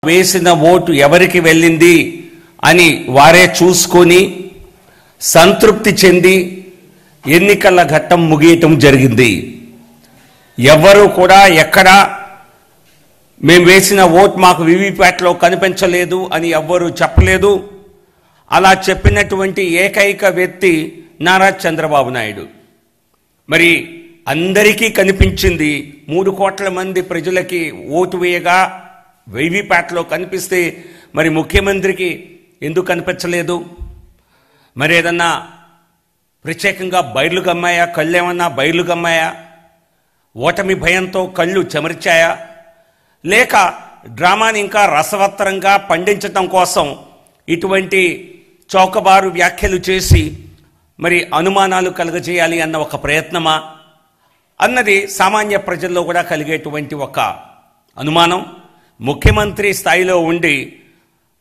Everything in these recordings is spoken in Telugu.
వేసిన ఓటు ఎవరికి వెళ్ళింది అని వారే చూసుకొని సంతృప్తి చెంది ఎన్నికల ఘట్టం ముగియటం జరిగింది. ఎవరు కూడా ఎక్కడ మేము వేసిన ఓటు మాకు వివిప్యాట్లో కనిపించలేదు అని ఎవ్వరూ చెప్పలేదు. అలా చెప్పినటువంటి ఏకైక వ్యక్తి నారా చంద్రబాబు నాయుడు. మరి అందరికీ కనిపించింది. 3 కోట్ల మంది ప్రజలకి ఓటు వేయగా వివిప్యాట్లో కనిపిస్తే మరి ముఖ్యమంత్రికి ఎందుకు కనిపించలేదు? మరి ఏదన్నా ప్రత్యేకంగా బైర్లు గమ్మాయా? కళ్ళు ఏమన్నా బైర్లు గమ్మాయా? ఓటమి భయంతో కళ్ళు చెమర్చాయా? లేక డ్రామాని ఇంకా రసవత్తరంగా పండించటం కోసం ఇటువంటి చౌకబారు వ్యాఖ్యలు చేసి మరి అనుమానాలు కలుగజేయాలి అన్న ఒక ప్రయత్నమా అన్నది సామాన్య ప్రజల్లో కూడా కలిగేటువంటి ఒక అనుమానం. ముఖ్యమంత్రి స్థాయిలో ఉండి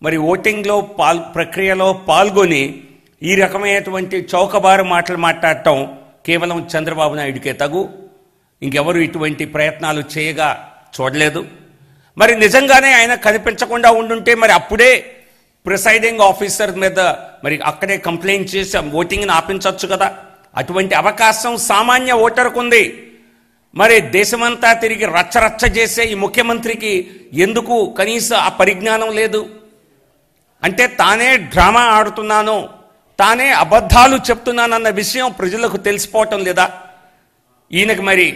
మరి ఓటింగ్లో ప్రక్రియలో పాల్గొని ఈ రకమైనటువంటి చౌకబారు మాటలు మాట్లాడటం కేవలం చంద్రబాబు నాయుడికే తగు. ఇంకెవరు ఇటువంటి ప్రయత్నాలు చేయగా చూడలేదు. మరి నిజంగానే ఆయన కనిపించకుండా ఉండుంటే మరి అప్పుడే ప్రిసైడింగ్ ఆఫీసర్ మీద మరి అక్కడే కంప్లైంట్ చేసి ఓటింగ్ని ఆపించవచ్చు కదా. అటువంటి అవకాశం సామాన్య ఓటర్కు ఉంది. మరి దేశమంతా తిరిగి రచ్చరచ్చ చేసే ఈ ముఖ్యమంత్రికి ఎందుకు కనీస ఆ పరిజ్ఞానం లేదు? అంటే తానే డ్రామా ఆడుతున్నాను, తానే అబద్ధాలు చెప్తున్నానన్న విషయం ప్రజలకు తెలిసిపోవటం లేదా? ఈయనకి మరి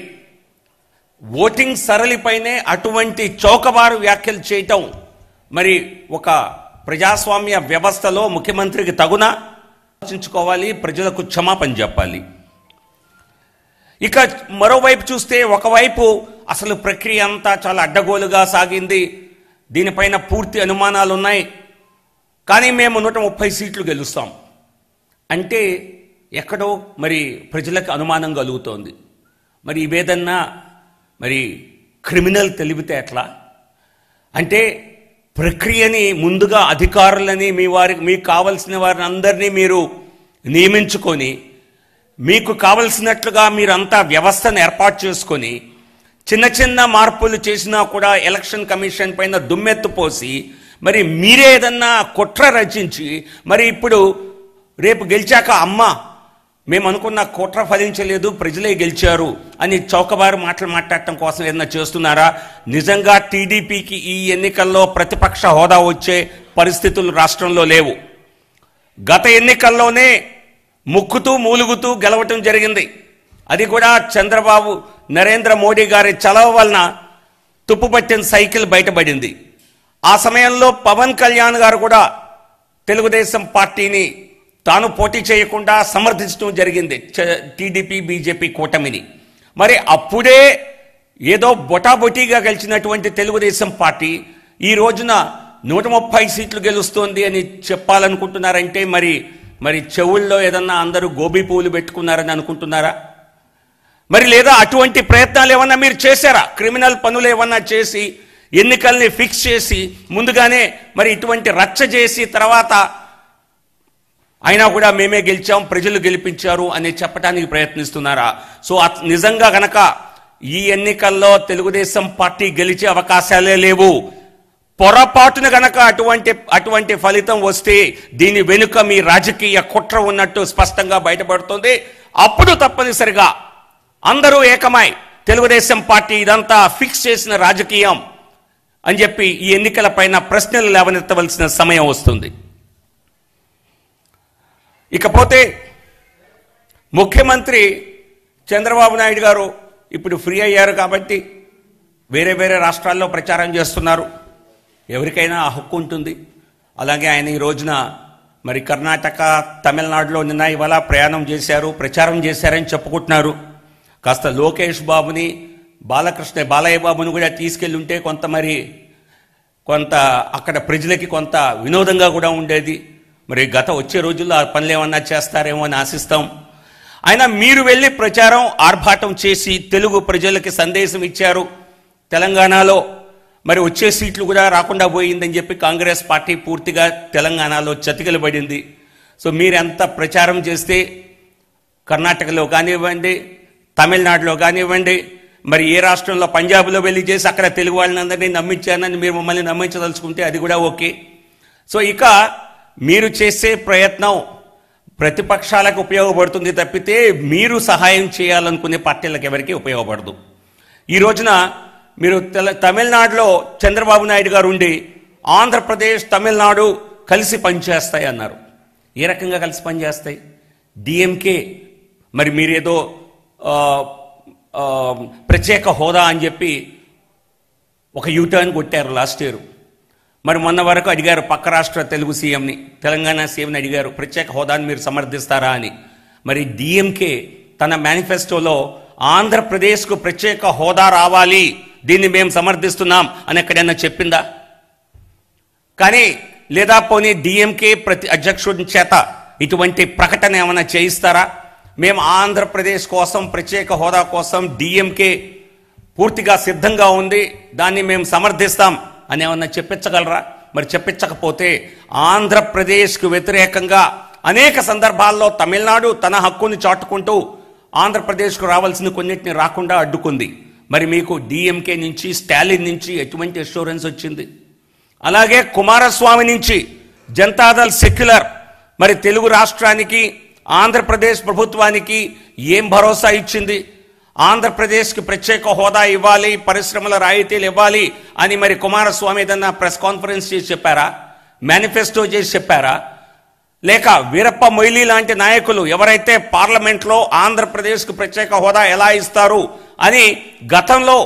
ఓటింగ్ సరళిపైనే అటువంటి చౌకబారు వ్యాఖ్యలు చేయటం మరి ఒక ప్రజాస్వామ్య వ్యవస్థలో ముఖ్యమంత్రికి తగునా? ఆలోచించుకోవాలి, ప్రజలకు క్షమాపణ చెప్పాలి. ఇక మరోవైపు చూస్తే ఒకవైపు అసలు ప్రక్రియ అంతా చాలా అడ్డగోలుగా సాగింది, దీనిపైన పూర్తి అనుమానాలు ఉన్నాయి, కానీ మేము 130 సీట్లు గెలుస్తాం అంటే ఎక్కడో మరి ప్రజలకు అనుమానం కలుగుతోంది. మరి ఇవేదన్నా మరి క్రిమినల్ తెలివితే ఎట్లా? అంటే ప్రక్రియని ముందుగా అధికారులని మీకు కావలసిన వారిని అందరినీ మీరు నియమించుకొని మీకు కావలసినట్లుగా మీరంతా వ్యవస్థను ఏర్పాటు చేసుకొని చిన్న చిన్న మార్పులు చేసినా కూడా ఎలక్షన్ కమిషన్ పైన దుమ్మెత్తు పోసి మరి మీరే ఏదన్నా కుట్ర రచించి మరి ఇప్పుడు రేపు గెలిచాక అమ్మ మేము అనుకున్న కుట్ర ఫలించలేదు, ప్రజలే గెలిచారు అని చౌకబారు మాటలు మాట్లాడటం కోసం ఏదైనా చేస్తున్నారా? నిజంగా టీడీపీకి ఈ ఎన్నికల్లో ప్రతిపక్ష హోదా వచ్చే పరిస్థితులు రాష్ట్రంలో లేవు. గత ఎన్నికల్లోనే ముక్కుతూ మూలుగుతూ గెలవటం జరిగింది. అది కూడా చంద్రబాబు నరేంద్ర మోడీ గారి చలవ వలన తుప్పుపట్టిన సైకిల్ బయటపడింది. ఆ సమయంలో పవన్ కళ్యాణ్ గారు కూడా తెలుగుదేశం పార్టీని తాను పోటీ చేయకుండా సమర్థించడం జరిగింది, టీడీపీ బీజేపీ కూటమిని. మరి అప్పుడే ఏదో బొటాబొటీగా గెలిచినటువంటి తెలుగుదేశం పార్టీ ఈ రోజున 130 సీట్లు గెలుస్తోంది అని చెప్పాలనుకుంటున్నారంటే మరి చెవుల్లో ఏదన్నా అందరూ గోబీ పువ్వులు పెట్టుకున్నారని అనుకుంటున్నారా? మరి లేదా అటువంటి ప్రయత్నాలు ఏమన్నా మీరు చేశారా? క్రిమినల్ పనులు ఏమన్నా చేసి ఎన్నికల్ని ఫిక్స్ చేసి ముందుగానే మరి ఇటువంటి రచ్చ చేసి తర్వాత అయినా కూడా మేమే గెలిచాం, ప్రజలు గెలిపించారు అని చెప్పడానికి ప్రయత్నిస్తున్నారా? సో నిజంగా గనక ఈ ఎన్నికల్లో తెలుగుదేశం పార్టీ గెలిచే అవకాశాలే లేవు. పొరపాటున గనక అటువంటి ఫలితం వస్తే దీని వెనుక మీ రాజకీయ కుట్ర ఉన్నట్టు స్పష్టంగా బయటపడుతుంది. అప్పుడు తప్పనిసరిగా అందరూ ఏకమై తెలుగుదేశం పార్టీ ఇదంతా ఫిక్స్ చేసిన రాజకీయం అని చెప్పి ఈ ఎన్నికల పైన ప్రశ్నలు లేవనెత్తవలసిన సమయం వస్తుంది. ఇకపోతే ముఖ్యమంత్రి చంద్రబాబు నాయుడు గారు ఇప్పుడు ఫ్రీ అయ్యారు కాబట్టి వేరే వేరే రాష్ట్రాల్లో ప్రచారం చేస్తున్నారు. ఎవరికైనా ఆ హక్కు ఉంటుంది. అలాగే ఆయన ఈ రోజున మరి కర్ణాటక, తమిళనాడులో నిన్న ఇవాళ ప్రచారం చేశారని చెప్పుకుంటున్నారు. కాస్త లోకేష్ బాబుని, బాలయ్య బాబుని కూడా తీసుకెళ్ళి ఉంటే కొంత అక్కడ ప్రజలకి కొంత వినోదంగా కూడా ఉండేది. మరి వచ్చే రోజుల్లో ఆ పనులు ఏమన్నా చేస్తారేమో అని ఆశిస్తాం. అయినా మీరు వెళ్ళి ప్రచారం ఆర్భాటం చేసి తెలుగు ప్రజలకి సందేశం ఇచ్చారు. తెలంగాణలో మరి వచ్చే సీట్లు కూడా రాకుండా పోయిందని చెప్పి కాంగ్రెస్ పార్టీ పూర్తిగా తెలంగాణలో చతికిలు పడింది. సో మీరెంత ప్రచారం చేస్తే కర్ణాటకలో కానివ్వండి, తమిళనాడులో కానివ్వండి, మరి ఏ రాష్ట్రంలో పంజాబ్లో వెళ్ళి చేసి అక్కడ తెలుగు వాళ్ళని అందరినీ నమ్మించానని మీరు మమ్మల్ని నమ్మించదలుచుకుంటే అది కూడా ఓకే. సో ఇక మీరు చేసే ప్రయత్నం ప్రతిపక్షాలకు ఉపయోగపడుతుంది తప్పితే మీరు సహాయం చేయాలనుకునే పార్టీలకు ఎవరికి ఉపయోగపడదు. ఈ రోజున మీరు తమిళనాడులో చంద్రబాబు నాయుడు గారు ఉండి ఆంధ్రప్రదేశ్ తమిళనాడు కలిసి పనిచేస్తాయి అన్నారు. ఏ రకంగా కలిసి పనిచేస్తాయి? డిఎంకే మరి మీరేదో ప్రత్యేక హోదా అని చెప్పి ఒక యూటర్న్ కొట్టారు లాస్ట్ ఇయర్. మరి మొన్న వరకు అడిగారు పక్క రాష్ట్ర తెలుగు సీఎంని, తెలంగాణ సీఎంని అడిగారు ప్రత్యేక హోదాని మీరు సమర్థిస్తారా అని. మరి డిఎంకే తన మేనిఫెస్టోలో ఆంధ్రప్రదేశ్కు ప్రత్యేక హోదా రావాలి, దీన్ని మేము సమర్థిస్తున్నాం అని ఎక్కడైనా చెప్పిందా? కానీ లేదా పోనీ డిఎంకే అధ్యక్షుడి చేత ఇటువంటి ప్రకటన ఏమైనా చేయిస్తారా? మేము ఆంధ్రప్రదేశ్ కోసం ప్రత్యేక హోదా కోసం డిఎంకే పూర్తిగా సిద్ధంగా ఉంది, దాన్ని మేము సమర్థిస్తాం అని ఏమన్నా చెప్పించగలరా? మరి చెప్పించకపోతే ఆంధ్రప్రదేశ్కు వ్యతిరేకంగా అనేక సందర్భాల్లో తమిళనాడు తన హక్కుని చాటుకుంటూ ఆంధ్రప్రదేశ్కు రావాల్సిన కొన్నిటిని రాకుండా అడ్డుకుంది. మరి మీకు డిఎంకే నుంచి స్టాలిన్ నుంచి ఎటువంటి అష్యూరెన్స్ వచ్చింది? అలాగే కుమారస్వామి నుంచి జనతాదళ్ సెక్యులర్ మరి తెలుగు రాష్ట్రానికి ఆంధ్రప్రదేశ్ ప్రభుత్వానికి ఏం భరోసా ఇచ్చింది? ఆంధ్రప్రదేశ్కి ప్రత్యేక హోదా ఇవ్వాలి, పరిశ్రమల రాయితీలు ఇవ్వాలి అని మరి కుమారస్వామి ఏదన్నా ప్రెస్ కాన్ఫరెన్స్ చేసి చెప్పారా? మేనిఫెస్టో చేసి చెప్పారా? లేక వీరప్ప మొయిలీ లాంటి నాయకులు ఎవరైతే పార్లమెంట్లో ఆంధ్రప్రదేశ్కు ప్రత్యేక హోదా ఎలా ఇస్తారు అని గతంలో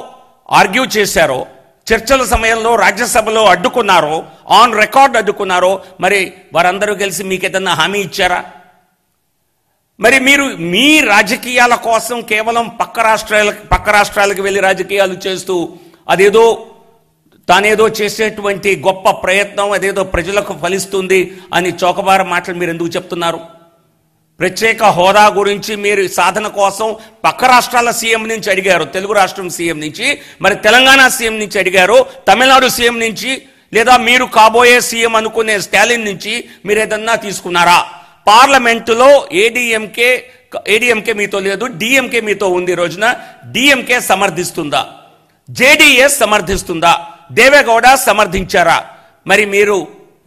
ఆర్గ్యూ చేశారో, చర్చల సమయంలో రాజ్యసభలో అడ్డుకున్నారో, ఆన్ రికార్డ్ అడ్డుకున్నారో, మరి వారందరూ కలిసి మీకు ఏదన్నా హామీ ఇచ్చారా? మరి మీరు మీ రాజకీయాల కోసం కేవలం పక్క రాష్ట్రాలకు వెళ్ళి రాజకీయాలు చేస్తూ అదేదో తానేదో చేసేటువంటి గొప్ప ప్రయత్నం అదేదో ప్రజలకు ఫలిస్తుంది అని చౌకబార మాటలు మీరు ఎందుకు చెప్తున్నారు? ప్రత్యేక హోదా గురించి మీరు సాధన కోసం పక్క రాష్ట్రాల సీఎం నుంచి అడిగారు, తెలుగు రాష్ట్రం సీఎం నుంచి, మరి తెలంగాణ సీఎం నుంచి అడిగారు, తమిళనాడు సీఎం నుంచి, లేదా మీరు కాబోయే సీఎం అనుకునే స్టాలిన్ నుంచి మీరు ఏదన్నా తీసుకున్నారా? పార్లమెంటులో ఏడీఎంకే మీతో లేదు, డిఎంకే మీతో ఉంది. రోజున డిఎంకే సమర్థిస్తుందా? జేడీఎస్ సమర్థిస్తుందా? దేవేగౌడ సమర్థించారా? మరి మీరు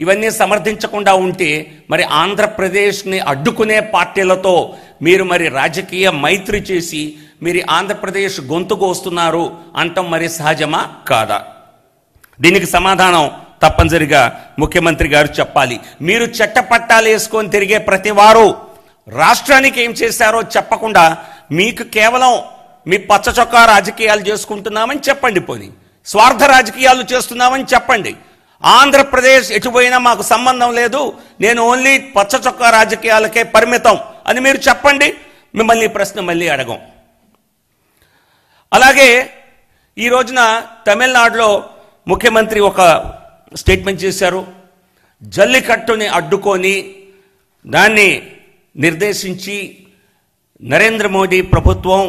ఇవన్నీ సమర్థించకుండా ఉంటే మరి ఆంధ్రప్రదేశ్ని అడ్డుకునే పార్టీలతో మీరు మరి రాజకీయ మైత్రి చేసి మీరు ఆంధ్రప్రదేశ్ గొంతుకు వస్తున్నారు అంటాం మరి సహజమా కాదా? దీనికి సమాధానం తప్పనిసరిగా ముఖ్యమంత్రి గారు చెప్పాలి. మీరు చట్టపట్టాలు వేసుకొని తిరిగే ప్రతి వారు రాష్ట్రానికి ఏం చేశారో చెప్పకుండా మీకు కేవలం మీ పచ్చ చొక్కా రాజకీయాలు చేసుకుంటున్నామని చెప్పండి, పోనీ స్వార్థ రాజకీయాలు చేస్తున్నామని చెప్పండి. ఆంధ్రప్రదేశ్ ఎటుపోయినా మాకు సంబంధం లేదు, నేను ఓన్లీ పచ్చ చొక్కా రాజకీయాలకే పరిమితం అని మీరు చెప్పండి. మిమ్మల్ని ప్రశ్న మళ్ళీ అడగం. అలాగే ఈ రోజున తమిళనాడులో ముఖ్యమంత్రి ఒక స్టేట్మెంట్ చేశారు. జల్లికట్టుని అడ్డుకొని దాన్ని నిర్దేశించి నరేంద్ర మోడీ ప్రభుత్వం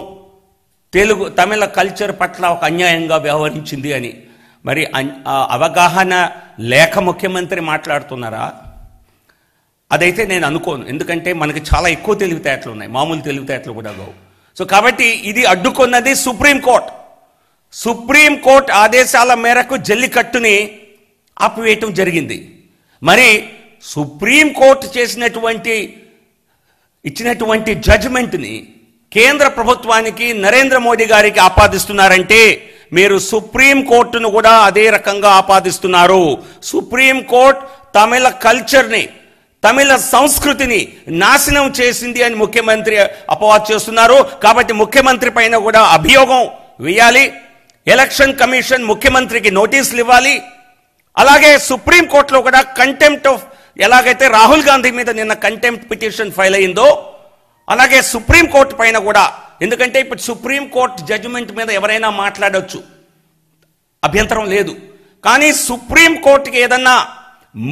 తమిళ కల్చర్ పట్ల ఒక అన్యాయంగా వ్యవహరించింది అని. మరి అవగాహన లేక ముఖ్యమంత్రి మాట్లాడుతున్నారా? అదైతే నేను అనుకోను, ఎందుకంటే మనకి చాలా ఎక్కువ తెలివితేటలు ఉన్నాయి, మామూలు తెలివితేటలు కూడా కావు. సో కాబట్టి ఇది అడ్డుకున్నది సుప్రీంకోర్టు. సుప్రీంకోర్టు ఆదేశాల మేరకు జల్లికట్టుని ఆపివేయటం జరిగింది. మరి సుప్రీంకోర్టు ఇచ్చినటువంటి జడ్జిమెంట్ని కేంద్ర ప్రభుత్వానికి నరేంద్ర మోడీ గారికి ఆపాదిస్తున్నారంటే మీరు సుప్రీంకోర్టును కూడా అదే రకంగా ఆపాదిస్తున్నారు. సుప్రీంకోర్టు తమిళ కల్చర్ని, తమిళ సంస్కృతిని నాశనం చేసింది అని ముఖ్యమంత్రి అపవాదు చేస్తున్నారు. కాబట్టి ముఖ్యమంత్రి పైన కూడా అభియోగం వేయాలి. ఎలక్షన్ కమిషన్ ముఖ్యమంత్రికి నోటీసులు ఇవ్వాలి. అలాగే సుప్రీంకోర్టులో కూడా కంటెంప్ట్ ఆఫ్, ఎలాగైతే రాహుల్ గాంధీ మీద నిన్న కంటెంప్ట్ పిటిషన్ ఫైల్ అయిందో అలాగే సుప్రీంకోర్టు పైన కూడా, ఎందుకంటే ఇప్పుడు సుప్రీంకోర్టు జడ్జిమెంట్ మీద ఎవరైనా మాట్లాడవచ్చు, అభ్యంతరం లేదు. కానీ సుప్రీంకోర్టుకి ఏదన్నా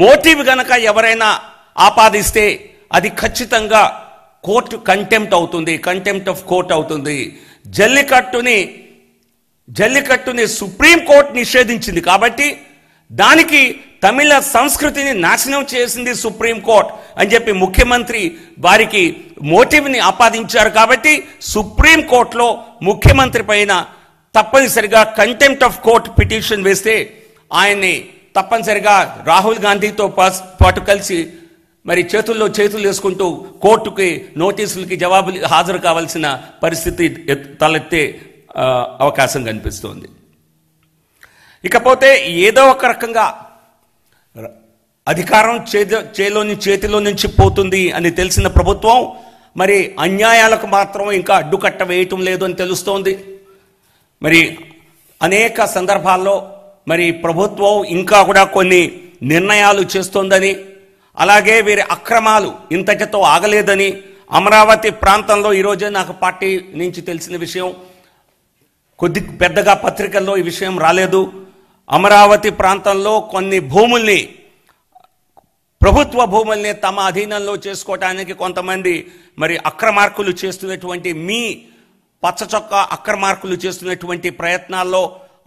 మోటివ్ గనక ఎవరైనా ఆపాదిస్తే అది ఖచ్చితంగా కోర్టు కంటెంప్ట్ అవుతుంది, కంటెంప్ట్ ఆఫ్ కోర్ట్ అవుతుంది. జల్లికట్టుని సుప్రీంకోర్టు నిషేధించింది కాబట్టి దానికి తమిళ సంస్కృతిని నాశనం చేసింది సుప్రీంకోర్టు అని చెప్పి ముఖ్యమంత్రి వారికి మోటివ్ని ఆపాదించారు. కాబట్టి సుప్రీంకోర్టులో ముఖ్యమంత్రి పైన తప్పనిసరిగా కంటెంప్ట్ ఆఫ్ కోర్ట్ పిటిషన్ వేస్తే ఆయన్ని తప్పనిసరిగా రాహుల్ గాంధీతో పాటు కలిసి మరి చేతుల్లో చేతులు వేసుకుంటూ కోర్టుకి నోటీసులకి జవాబులు హాజరు కావాల్సిన పరిస్థితి తలెత్తే అవకాశం కనిపిస్తోంది. ఇకపోతే ఏదో ఒక రకంగా అధికారం చేతిలో నుంచి పోతుంది అని తెలిసిన ప్రభుత్వం మరి అన్యాయాలకు మాత్రం ఇంకా అడ్డుకట్ట వేయటం లేదు అని తెలుస్తోంది. మరి అనేక సందర్భాల్లో మరి ప్రభుత్వం ఇంకా కూడా కొన్ని నిర్ణయాలు చేస్తోందని, అలాగే వీరి అక్రమాలు ఇంతటితో ఆగలేదని, అమరావతి ప్రాంతంలో ఈరోజే నాకు పార్టీ నుంచి తెలిసిన విషయం, కొద్ది పెద్దగా పత్రికల్లో ఈ విషయం రాలేదు. అమరావతి ప్రాంతంలో కొన్ని భూముల్ని, ప్రభుత్వ భూముల్ని తమ అధీనంలో చేసుకోవటానికి కొంతమంది మరి అక్రమార్కులు చేస్తున్నటువంటి పచ్చచొక్క అక్రమార్కులు చేస్తున్నటువంటి ప్రయత్నాల్లో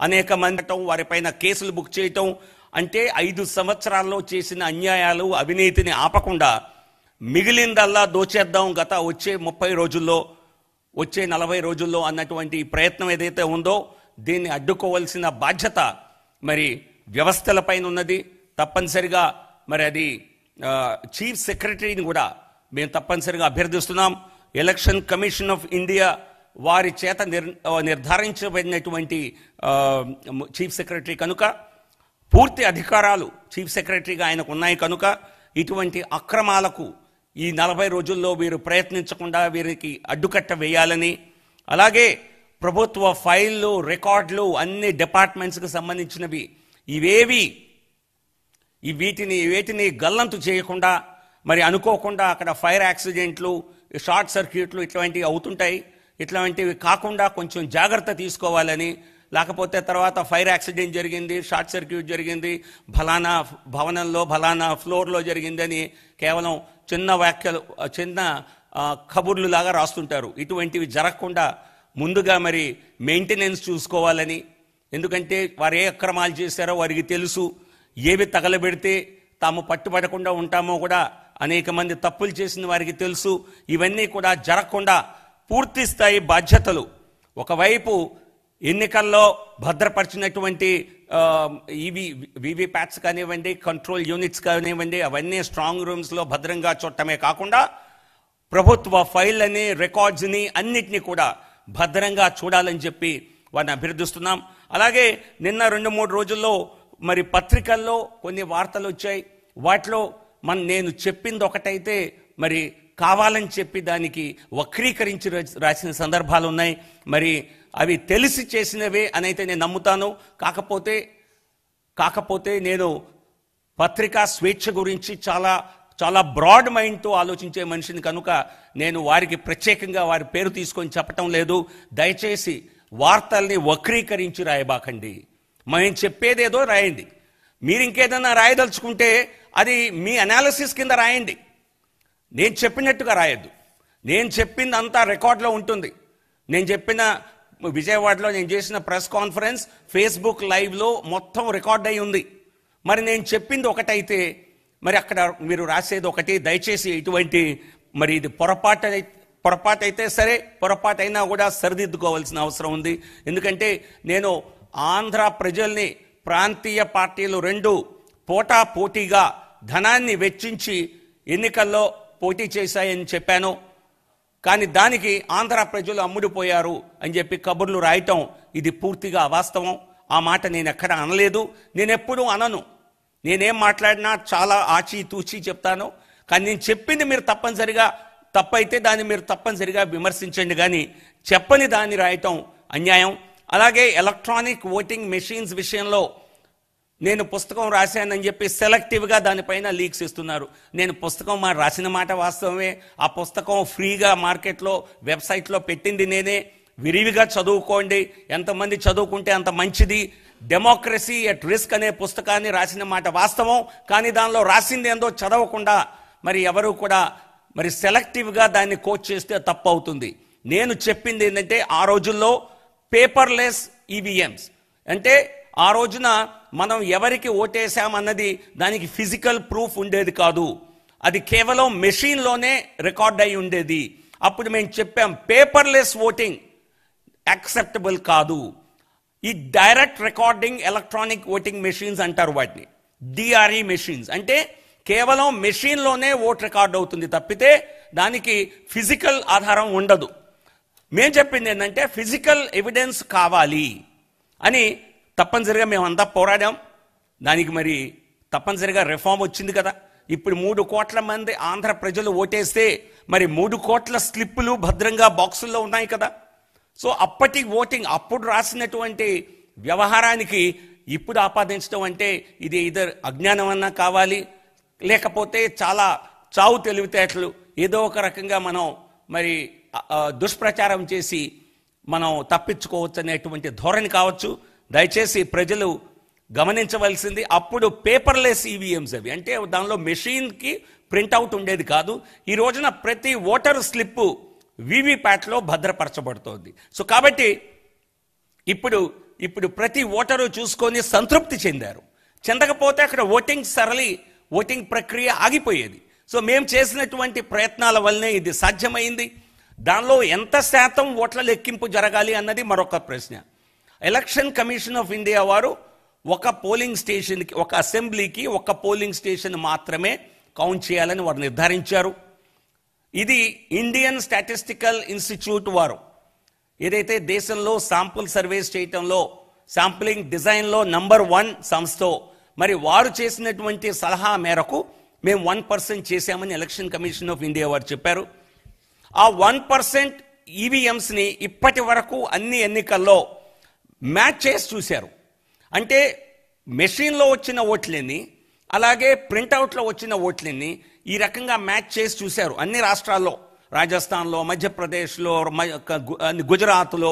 అనేక మంది వారిపైన కేసులు బుక్ చేయటం, అంటే 5 సంవత్సరాల్లో చేసిన అన్యాయాలు అవినీతిని ఆపకుండా మిగిలిందల్లా దోచేద్దాం వచ్చే 30 రోజుల్లో, వచ్చే 40 రోజుల్లో అన్నటువంటి ప్రయత్నం ఏదైతే ఉందో దీన్ని అడ్డుకోవాల్సిన బాధ్యత మరి వ్యవస్థలపైన ఉన్నది. తప్పనిసరిగా మరి అది చీఫ్ సెక్రటరీని కూడా మేము తప్పనిసరిగా అభ్యర్థిస్తున్నాం. ఎలక్షన్ కమిషన్ ఆఫ్ ఇండియా వారి చేత నిర్ధారించబడినటువంటి చీఫ్ సెక్రటరీ కనుక, పూర్తి అధికారాలు చీఫ్ సెక్రటరీగా ఆయనకు ఉన్నాయి కనుక ఇటువంటి అక్రమాలకు ఈ 40 రోజుల్లో వీరు ప్రయత్నించకుండా వీరికి అడ్డుకట్ట వేయాలని, అలాగే ప్రభుత్వ ఫైళ్ళు, రికార్డులు అన్ని డిపార్ట్మెంట్స్కి సంబంధించినవి వీటిని గల్లంతు చేయకుండా, మరి అనుకోకుండా అక్కడ ఫైర్ యాక్సిడెంట్లు, షార్ట్ సర్క్యూట్లు ఇట్లాంటివి అవుతుంటాయి. ఇట్లాంటివి కాకుండా కొంచెం జాగ్రత్త తీసుకోవాలని, లేకపోతే తర్వాత ఫైర్ యాక్సిడెంట్ జరిగింది, షార్ట్ సర్క్యూట్ జరిగింది, ఫలానా భవనంలో ఫలానా ఫ్లోర్లో జరిగిందని కేవలం చిన్న కబుర్లు లాగా రాస్తుంటారు. ఇటువంటివి జరగకుండా ముందుగా మరి మెయింటెనెన్స్ చూసుకోవాలని, ఎందుకంటే వారు ఏ అక్రమాలు చేశారో వారికి తెలుసు. ఏవి తగలబెడితే తాము పట్టుబడకుండా ఉంటామో కూడా అనేక మంది తప్పులు చేసిన వారికి తెలుసు. ఇవన్నీ కూడా జరగకుండా పూర్తి స్థాయి బాధ్యతలు, ఒకవైపు ఎన్నికల్లో భద్రపరిచినటువంటి వీవీప్యాట్స్ కానివ్వండి, కంట్రోల్ యూనిట్స్ కానివ్వండి, అవన్నీ స్ట్రాంగ్ రూమ్స్లో భద్రంగా చూడటమే కాకుండా ప్రభుత్వ ఫైళ్ళని, రికార్డ్స్ని అన్నిటినీ కూడా భద్రంగా చూడాలని చెప్పి వారిని అభ్యర్థిస్తున్నాం. అలాగే నిన్న 2-3 రోజుల్లో మరి పత్రికల్లో కొన్ని వార్తలు వచ్చాయి. వాటిలో నేను చెప్పింది ఒకటైతే మరి కావాలని చెప్పి దానికి వక్రీకరించి రాసిన సందర్భాలు ఉన్నాయి. మరి అవి తెలిసి చేసినవే అనైతే నేను నమ్ముతాను. కాకపోతే నేను పత్రికా స్వేచ్ఛ గురించి చాలా బ్రాడ్ మైండ్తో ఆలోచించే మనిషిని కనుక నేను వారికి ప్రత్యేకంగా వారి పేరు తీసుకొని చెప్పటం లేదు. దయచేసి వార్తల్ని వక్రీకరించి రాయబాకండి. మేము చెప్పేదేదో రాయండి. మీరు ఇంకేదన్నా రాయదలుచుకుంటే అది మీ అనాలిసిస్ కింద రాయండి. నేను చెప్పినట్టుగా రాయొద్దు. నేను చెప్పింది అంతా రికార్డులో ఉంటుంది. నేను చెప్పిన విజయవాడలో నేను చేసిన ప్రెస్ కాన్ఫరెన్స్ ఫేస్బుక్ లైవ్లో మొత్తం రికార్డ్ అయి ఉంది. మరి నేను చెప్పింది ఒకటైతే మరి అక్కడ మీరు రాసేది ఒకటి. దయచేసి ఇటువంటి మరి ఇది పొరపాటు అయితే సరే, పొరపాటు అయినా కూడా సరిదిద్దుకోవాల్సిన అవసరం ఉంది. ఎందుకంటే నేను ఆంధ్ర ప్రజల్ని ప్రాంతీయ పార్టీలు 2 పోటాపోటీగా ధనాన్ని వెచ్చించి ఎన్నికల్లో పోటీ చేశాయని చెప్పాను. కానీ దానికి ఆంధ్ర ప్రజలు అమ్ముడిపోయారు అని చెప్పి కబుర్లు రాయటం ఇది పూర్తిగా అవాస్తవం. ఆ మాట నేను ఎక్కడ అనలేదు, నేను ఎప్పుడూ అనను. నేనేం మాట్లాడినా చాలా ఆచితూచి చెప్తాను. కానీ నేను చెప్పింది మీరు తప్పైతే దాన్ని మీరు తప్పనిసరిగా విమర్శించండి, కానీ చెప్పని దాన్ని రాయటం అన్యాయం. అలాగే ఎలక్ట్రానిక్ ఓటింగ్ మెషిన్స్ విషయంలో నేను పుస్తకం రాశానని చెప్పి సెలెక్టివ్గా దానిపైన లీక్స్ ఇస్తున్నారు. నేను పుస్తకం రాసిన మాట వాస్తవమే. ఆ పుస్తకం ఫ్రీగా మార్కెట్లో వెబ్సైట్లో పెట్టింది నేనే. విరివిగా చదువుకోండి, ఎంతమంది చదువుకుంటే అంత మంచిది. డెమోక్రసీ ఎట్ రిస్క్ అనే పుస్తకాన్ని రాసిన మాట వాస్తవం. కానీ దానిలో రాసింది ఏందో చదవకుండా మరి ఎవరు కూడా మరి సెలెక్టివ్గా దాన్ని కోట్ చేస్తే తప్పు అవుతుంది. నేను చెప్పింది ఏంటంటే ఆ రోజుల్లో పేపర్లెస్ ఈవీఎంస్ అంటే ఆ రోజున మనం ఎవరికి ఓటేసామన్నది దానికి ఫిజికల్ ప్రూఫ్ ఉండేది కాదు. అది కేవలం మెషిన్లోనే రికార్డ్ అయి ఉండేది. అప్పుడు మేము చెప్పాం పేపర్లెస్ ఓటింగ్ యాక్సెప్టబుల్ కాదు. ఈ direct recording electronic voting machines అంటారు వాటిని, డిఆర్ఈ మెషిన్స్. అంటే కేవలం మెషిన్లోనే ఓట్ రికార్డ్ అవుతుంది తప్పితే దానికి ఫిజికల్ ఆధారం ఉండదు. మేము చెప్పింది ఏంటంటే ఫిజికల్ ఎవిడెన్స్ కావాలి అని తప్పనిసరిగా మేమంతా పోరాడాం. దానికి మరి తప్పనిసరిగా రిఫార్మ్ వచ్చింది కదా. ఇప్పుడు 3 కోట్ల మంది ఆంధ్ర ప్రజలు ఓటేస్తే మరి 3 కోట్ల స్లిప్పులు భద్రంగా బాక్సుల్లో ఉన్నాయి కదా. సో అప్పటి ఓటింగ్ అప్పుడు రాసినటువంటి వ్యవహారానికి ఇప్పుడు ఆపాదించడం అంటే ఇది ఇద్దరు అజ్ఞానం అన్నా కావాలి, లేకపోతే చాలా చావు తెలివితేటలు ఏదో ఒక రకంగా మనం మరి దుష్ప్రచారం చేసి మనం తప్పించుకోవచ్చు అనేటువంటి ధోరణి కావచ్చు. దయచేసి ప్రజలు గమనించవలసింది, అప్పుడు పేపర్లెస్ ఈవీఎంస్ అవి, అంటే దానిలో మెషిన్కి ప్రింట్అవుట్ ఉండేది కాదు. ఈ రోజున ప్రతి ఓటర్ స్లిప్పు వీవీప్యాట్లో భద్రపరచబడుతోంది. సో కాబట్టి ఇప్పుడు ప్రతి ఓటరు చూసుకొని సంతృప్తి చెందారు. చెందకపోతే అక్కడ ఓటింగ్ ప్రక్రియ ఆగిపోయేది. సో మేము చేసినటువంటి ప్రయత్నాల వల్లనే ఇది సాధ్యమైంది. దానిలో ఎంత శాతం ఓట్ల లెక్కింపు జరగాలి అన్నది మరొక ప్రశ్న. ఎలక్షన్ కమిషన్ ఆఫ్ ఇండియా వారు ఒక పోలింగ్ స్టేషన్కి, ఒక అసెంబ్లీకి ఒక పోలింగ్ స్టేషన్ మాత్రమే కౌంట్ చేయాలని వారు నిర్ధారించారు. ఇది ఇండియన్ స్టాటిస్టికల్ ఇన్స్టిట్యూట్ వారు ఏదైతే దేశంలో శాంపుల్ సర్వేస్ చేయటంలో శాంప్లింగ్ డిజైన్లో నంబర్ 1 సంస్థ, మరి వారు చేసినటువంటి సలహా మేరకు మేము 1% చేశామని ఎలక్షన్ కమిషన్ ఆఫ్ ఇండియా వారు చెప్పారు. ఆ 1% ఈవీఎంస్ని ఇప్పటి వరకు అన్ని ఎన్నికల్లో మ్యాచ్ చేసి చూశారు. అంటే మెషిన్లో వచ్చిన ఓట్లని అలాగే ప్రింట్అవుట్లో వచ్చిన ఓట్లని ఈ రకంగా మ్యాచ్ చేసి చూశారు అన్ని రాష్ట్రాల్లో. రాజస్థాన్లో, మధ్యప్రదేశ్లో, గుజరాత్లో,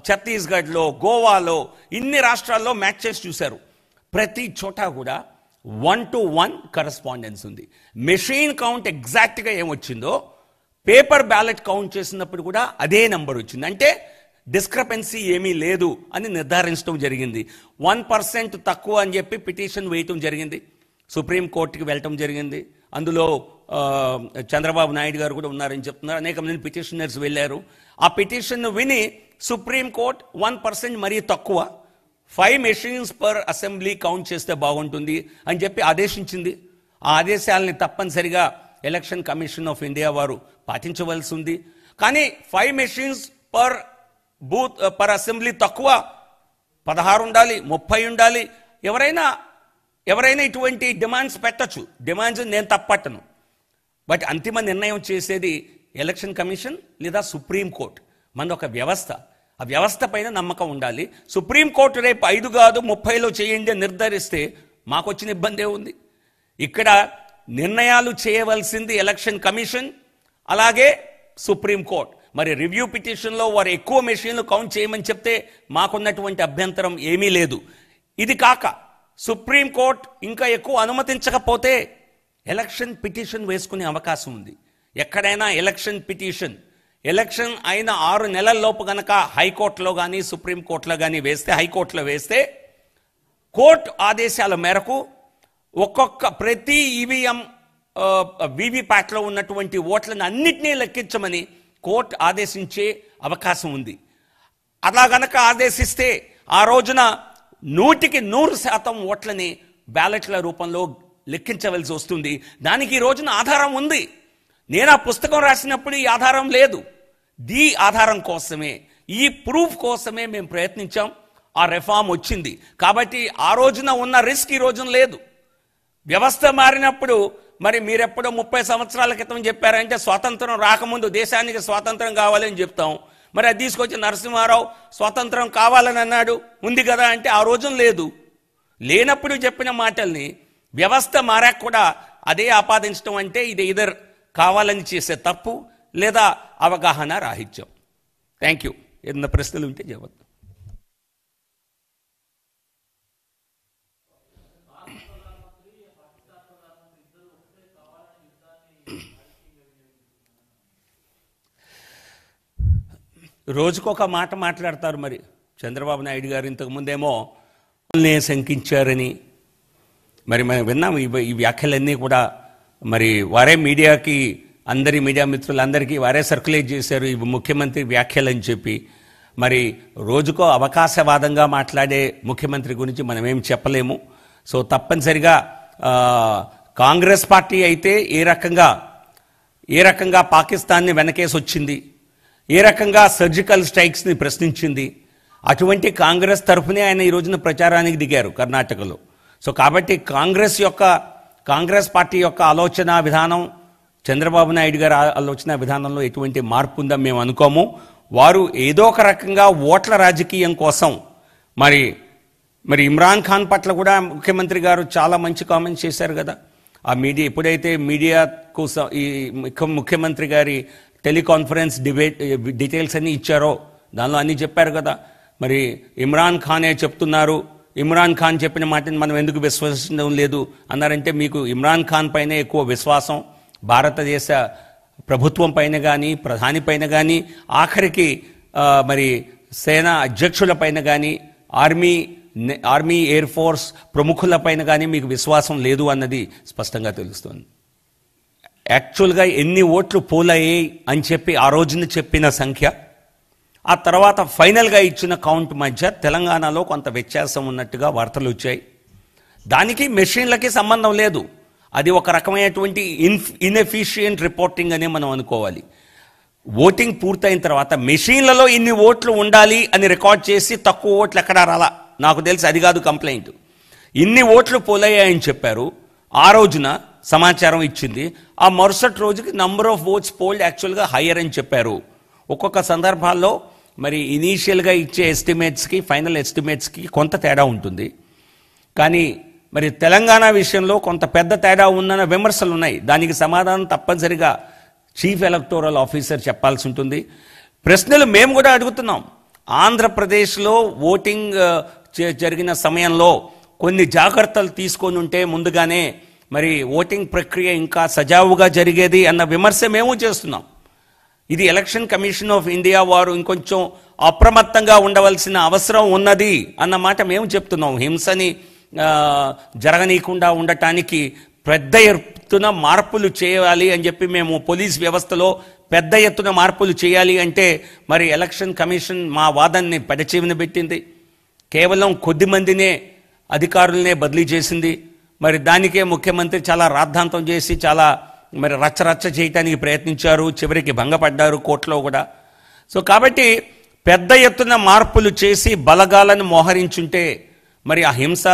ఛత్తీస్గఢ్లో, గోవాలో, ఇన్ని రాష్ట్రాల్లో మ్యాచ్ చేసి చూశారు. ప్రతి చోట కూడా 1-to-1 కరెస్పాండెన్స్ ఉంది. మెషిన్ కౌంట్ ఎగ్జాక్ట్గా ఏమొచ్చిందో పేపర్ బ్యాలెట్ కౌంట్ చేసినప్పుడు కూడా అదే నెంబర్ వచ్చింది. అంటే డిస్క్రపెన్సీ ఏమీ లేదు అని నిర్ధారించడం జరిగింది. 1% తక్కువ అని చెప్పి పిటిషన్ వేయటం జరిగింది, సుప్రీంకోర్టుకి వెళ్ళటం జరిగింది. అందులో చంద్రబాబు నాయుడు గారు కూడా ఉన్నారని చెప్తున్నారు. అనేక మంది పిటిషనర్స్ వెళ్ళారు. ఆ పిటిషన్ విని సుప్రీంకోర్టు 1% మరీ తక్కువ, 5 మెషిన్స్ పర్ అసెంబ్లీ కౌంట్ చేస్తే బాగుంటుంది అని చెప్పి ఆదేశించింది. ఆ ఆదేశాలని తప్పనిసరిగా ఎలక్షన్ కమిషన్ ఆఫ్ ఇండియా వారు పాటించవలసి ఉంది. కానీ 5 మెషిన్స్ పర్ అసెంబ్లీ తక్కువ, 16 ఉండాలి, 30 ఉండాలి. ఎవరైనా ఇటువంటి డిమాండ్స్ పెట్టచ్చు. డిమాండ్స్ నేను తప్పట్టను. బట్ అంతిమ నిర్ణయం చేసేది ఎలక్షన్ కమిషన్ లేదా సుప్రీంకోర్టు. మనది ఒక వ్యవస్థ, ఆ వ్యవస్థ పైన నమ్మకం ఉండాలి. సుప్రీంకోర్టు రేపు 5 కాదు 30లో చేయండి అని నిర్ధారిస్తే మాకు వచ్చిన ఇబ్బందే ఉంది. ఇక్కడ నిర్ణయాలు చేయవలసింది ఎలక్షన్ కమిషన్ అలాగే సుప్రీంకోర్టు. మరి రివ్యూ పిటిషన్లో వారు ఎక్కువ మెషిన్లు కౌంట్ చేయమని చెప్తే మాకున్నటువంటి అభ్యంతరం ఏమీ లేదు. ఇది కాక సుప్రీంకోర్టు ఇంకా ఎక్కువ అనుమతించకపోతే ఎలక్షన్ పిటిషన్ వేసుకునే అవకాశం ఉంది. ఎక్కడైనా ఎలక్షన్ అయిన 6 నెలల్లోపు కనుక హైకోర్టులో కానీ సుప్రీంకోర్టులో కానీ హైకోర్టులో వేస్తే కోర్టు ఆదేశాల మేరకు ప్రతి ఈవీఎం వీవీప్యాట్లో ఉన్నటువంటి ఓట్లను అన్నిటినీ లెక్కించమని కోర్టు ఆదేశించే అవకాశం ఉంది. అలా గనక ఆదేశిస్తే ఆ రోజున 100% ఓట్లని బ్యాలెట్ల రూపంలో లెక్కించవలసి వస్తుంది. దానికి ఈ రోజున ఆధారం ఉంది. నేను ఆ పుస్తకం రాసినప్పుడు ఈ ఆధారం లేదు. ఈ ఆధారం కోసమే, ఈ ప్రూఫ్ కోసమే మేము ప్రయత్నించాం. ఆ రిఫార్మ్ వచ్చింది కాబట్టి ఆ రోజున ఉన్న రిస్క్ ఈ రోజున లేదు. వ్యవస్థ మారినప్పుడు మరి మీరెప్పుడో 30 సంవత్సరాల క్రితం చెప్పారంటే స్వాతంత్రం రాకముందు దేశానికి స్వాతంత్రం కావాలని చెప్తాం. మరి అది తీసుకొచ్చి నరసింహారావు స్వాతంత్రం కావాలని అన్నాడు, ఉంది కదా అంటే ఆ రోజున లేదు. లేనప్పుడు చెప్పిన మాటల్ని వ్యవస్థ మారాక కూడా అదే ఆపాదించడం అంటే ఇది ఇదర్ కావాలని చేసే తప్పు లేదా అవగాహన రాహిత్యం. Thank you. ఏదైనా ప్రశ్నలు ఉంటే జవాబు. రోజుకొక మాట మాట్లాడతారు. మరి చంద్రబాబు నాయుడు గారు ఇంతకుముందేమో శంకించారని మరి మనం విన్నాం. ఈ వ్యాఖ్యలన్నీ కూడా మరి వారే అందరి మీడియా మిత్రులందరికీ వారే సర్క్యులేట్ చేశారు, ఇవి ముఖ్యమంత్రి వ్యాఖ్యలని చెప్పి. మరి రోజుకో అవకాశవాదంగా మాట్లాడే ముఖ్యమంత్రి గురించి మనం ఏం చెప్పలేము. సో తప్పనిసరిగా కాంగ్రెస్ పార్టీ అయితే ఏ రకంగా పాకిస్తాన్ని వెనకేసి వచ్చింది, ఏ రకంగా సర్జికల్ స్ట్రైక్స్ని ప్రశ్నించింది, అటువంటి కాంగ్రెస్ తరఫునే ఆయన ఈ రోజున ప్రచారానికి దిగారు కర్ణాటకలో. సో కాబట్టి కాంగ్రెస్ పార్టీ యొక్క ఆలోచన విధానం, చంద్రబాబు నాయుడు గారి ఆలోచన విధానంలో ఎటువంటి మార్పు ఉందని మేము అనుకోము. వారు ఏదో ఒక రకంగా ఓట్ల రాజకీయం కోసం మరి ఇమ్రాన్ ఖాన్ పట్ల కూడా ముఖ్యమంత్రి గారు చాలా మంచి కామెంట్స్ చేశారు కదా. ఆ ఎప్పుడైతే మీడియాకు ఈ ముఖ్యమంత్రి గారి టెలికాన్ఫరెన్స్ డీటెయిల్స్ అన్నీ ఇచ్చారో దానిలో అన్నీ చెప్పారు కదా. మరి ఇమ్రాన్ ఖానే చెప్తున్నారు, ఇమ్రాన్ ఖాన్ చెప్పిన మాటని మనం ఎందుకు విశ్వసించడం లేదు అన్నారంటే, మీకు ఇమ్రాన్ ఖాన్ పైన ఎక్కువ విశ్వాసం, భారతదేశ ప్రభుత్వం పైన కానీ, ప్రధాని పైన కానీ, ఆఖరికి మరి సేనా అధ్యక్షుల పైన కానీ, ఆర్మీ ఎయిర్ ఫోర్స్ ప్రముఖుల పైన కానీ మీకు విశ్వాసం లేదు అన్నది స్పష్టంగా తెలుస్తుంది. యాక్చువల్గా ఎన్ని ఓట్లు పోలయ్యాయి అని చెప్పి ఆ రోజున చెప్పిన సంఖ్య, ఆ తర్వాత ఫైనల్గా ఇచ్చిన కౌంట్ మధ్య తెలంగాణలో కొంత వ్యత్యాసం ఉన్నట్టుగా వార్తలు వచ్చాయి. దానికి మెషిన్లకి సంబంధం లేదు. అది ఒక రకమైనటువంటి ఇన్ఎఫిషియంట్ రిపోర్టింగ్ అనే మనం అనుకోవాలి. ఓటింగ్ పూర్తయిన తర్వాత మెషిన్లలో ఇన్ని ఓట్లు ఉండాలి అని రికార్డ్ చేసి తక్కువ ఓట్లు ఎక్కడా రాలా. నాకు తెలిసి అది కాదు కంప్లైంట్. ఇన్ని ఓట్లు పోలయ్యాయని చెప్పారు, ఆ రోజున సమాచారం ఇచ్చింది. ఆ మరుసటి రోజుకి నంబర్ ఆఫ్ ఓట్స్ పోల్డ్ యాక్చువల్గా హయ్యర్ అని చెప్పారు. ఒక్కొక్క సందర్భాల్లో మరి ఇనీషియల్గా ఇచ్చే ఎస్టిమేట్స్కి ఫైనల్ ఎస్టిమేట్స్కి కొంత తేడా ఉంటుంది. కానీ మరి తెలంగాణ విషయంలో కొంత పెద్ద తేడా ఉందన్న విమర్శలు ఉన్నాయి. దానికి సమాధానం తప్పనిసరిగా చీఫ్ ఎలక్టోరల్ ఆఫీసర్ చెప్పాల్సి ఉంటుంది. ప్రశ్నలు మేము కూడా అడుగుతున్నాం. ఆంధ్రప్రదేశ్లో ఓటింగ్ జరిగిన సమయంలో కొన్ని జాగ్రత్తలు తీసుకొని ఉంటే ముందుగానే మరి ఓటింగ్ ప్రక్రియ ఇంకా సజావుగా జరిగేది అన్న విమర్శ మేము చేస్తున్నాం. ఇది ఎలక్షన్ కమిషన్ ఆఫ్ ఇండియా వారు ఇంకొంచెం అప్రమత్తంగా ఉండవలసిన అవసరం ఉన్నది అన్న మాట మేము చెప్తున్నాం. హింసని జరగనీయకుండా ఉండటానికి పెద్ద ఎత్తున మార్పులు చేయాలి అని చెప్పి మేము పోలీస్ వ్యవస్థలో పెద్ద ఎత్తున మార్పులు చేయాలి అంటే మరి ఎలక్షన్ కమిషన్ మా వాదనని పెడచెవిన పెట్టింది. కేవలం కొద్ది మందినే అధికారులనే బదిలీ చేసింది. మరి దానికే ముఖ్యమంత్రి చాలా రాద్ధాంతం చేసి చాలా మరి రచ్చరచ్చ చేయటానికి ప్రయత్నించారు, చివరికి భంగపడ్డారు కోర్టులో కూడా. సో కాబట్టి పెద్ద ఎత్తున మార్పులు చేసి బలగాలను మోహరించుంటే మరి ఆ హింస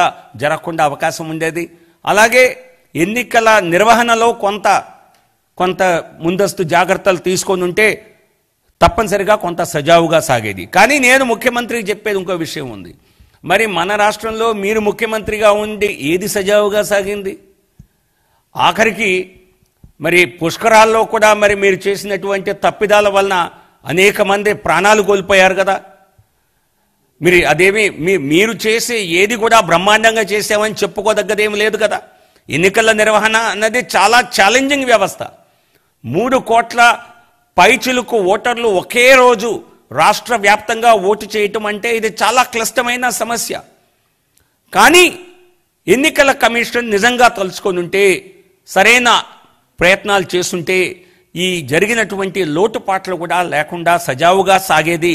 జరగకుండా అవకాశం ఉండేది. అలాగే ఎన్నికల నిర్వహణలో కొంత ముందస్తు జాగ్రత్తలు తీసుకొని ఉంటే తప్పనిసరిగా కొంత సజావుగా సాగేది. కానీ నేను ముఖ్యమంత్రికి చెప్పేది ఇంకో విషయం ఉంది. మరి మన రాష్ట్రంలో మీరు ముఖ్యమంత్రిగా ఉండి ఏది సజావుగా సాగింది? ఆఖరికి మరి పుష్కరాల్లో కూడా మరి మీరు చేసినటువంటి తప్పిదాల వలన అనేక మంది ప్రాణాలు కోల్పోయారు కదా. మీరు చేసే ఏది కూడా బ్రహ్మాండంగా చేసామని చెప్పుకోదగ్గదేమి లేదు కదా. ఎన్నికల నిర్వహణ అన్నది చాలా ఛాలెంజింగ్ వ్యవస్థ. 3 కోట్ల పైచిలుకు ఓటర్లు ఒకే రోజు రాష్ట్ర వ్యాప్తంగా ఓటు చేయటం అంటే ఇది చాలా క్లిష్టమైన సమస్య. కానీ ఎన్నికల కమిషన్ నిజంగా తలుచుకొని ఉంటే, సరైన ప్రయత్నాలు చేస్తుంటే ఈ జరిగినటువంటి లోటుపాట్లు కూడా లేకుండా సజావుగా సాగేది.